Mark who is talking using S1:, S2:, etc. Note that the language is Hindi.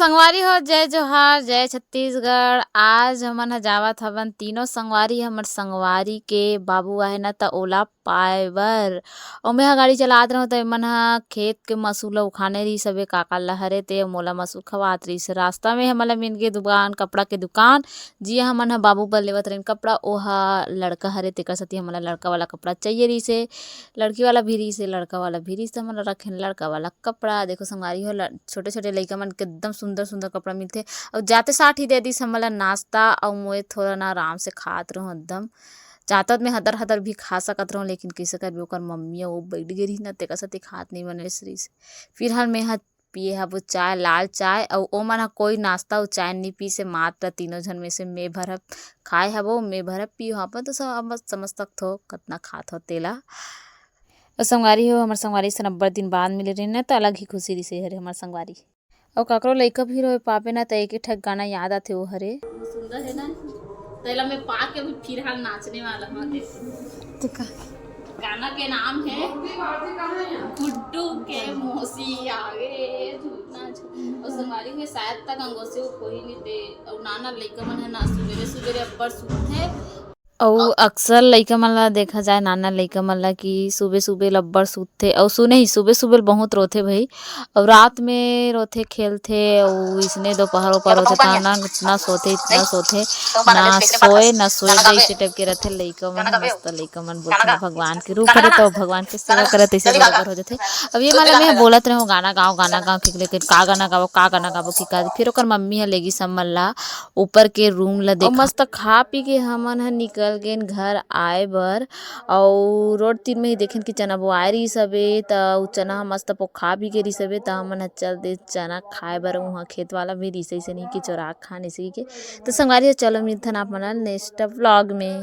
S1: संगवारी हो जय जोहार जय छत्तीसगढ़। आज हमन ह जावत हवन तीनों संगवारी हमर संगवारी के बाबू आहे न त ओला पाए बर। ओमे ह गाड़ी चलात रहूं त एमन ह खेत के मसू ल उखाने रहिस हवे काका ल हरे ते मोला मसू खवात रहिस। रास्ता में हमन ला मिल गे दुकान कपड़ा के दुकान जिहां हमन ह बाबू बर लेवत रहिन कपड़ा। ओहा लड़का हरे तेकर सेती हमन ला लड़का वाला कपड़ा चाहिए रहिस हे। लड़की वाला भी रहिस हे लड़का वाला भी रहिस हे त हमन ल रखेन लड़का वाला कपड़ा। देखो संगवारी हो छोटे छोटे लइका मन के एकदम सुंदर सुंदर कपड़ा मिलथे। अउ जाते साथ ही दे दिस हमन ला नास्ता अउ मोए थोड़ा ना आराम से खात रहूं एकदम। जातत में हदर हदर भी खा सकत रहूं लेकिन कइसे करबे ओकर मम्मी अउ बइठ गे रहिस न तेकर सेती खात नइ बने रहिस। फिलहाल में ह पिए हबो चाय लाल चाय अउ ओमन ह कोई नास्ता अउ चाय नी पिस हे मात्र तीनों झन में से मैं भर ह खाए हबो मैं भर ह पियो हबो त समझ सकथो कतना खात हो तेला। अउ संगवारी हो हमर संगवारी से अब्बड़ दिन बाद मिले रहिन न त अलग ही खुशी रहिस हे हमर संगवारी। अउ काकरो लइका भी रोए पाबे न त एके ठक गाना याद आथे ओ हरे। सुंदर है ना तेला मैं पा के भी फिलहाल नाचने वाला हूं। देखो गाना के नाम है गुड्डू के मौसी आगे झूलना और संगवारी में शायद तक अंगों से कोई नहीं दे और नाना लइका मन है ना सुबेरे सुबेरे अब्बड़ सूतथे। अउ अक्सर लइका मन ला देखा जाए नाना लइका मन ला कि सुबह सुबह लब्बड़ सूतथे अउ सुने ही सुबह सुबह बहुत रोथे भई। अउ रात में रोथे खेलथे अउ इसने दोपहर ओपहर होथे त ना सोथे इतना सोथे ना सोए जइसे टाइप के रथे लइका मन ह। मस्त लइका मन बोलथे भगवान के रूप हरे तो भगवान के सेवा करत तइसे बरोबर हो जाथे। अब ये मतलब मैं बोलत रहूं गाना गाओ फिर लेके का गाना गाबो की का फिर ओकर मम्मी ह लेगिस हमन ला ऊपर के रूम ला देखा मस्त खा पी के हमन ह निकल गेन घर आए बर। अउ रोड तीर में ही देखेन कि चना बोआए रहिस हवे त चना ह मस्त पोखा भी गे रहिस हवे त हमन ह चल दे चना खाए बर उहाँ खेत वाला भी रहिस अइसे नहीं कि चोरा के खान अइसे कहिके। तो संगवारी हो चलो मिलथन आप मन ला नेक्स्ट व्लॉग में।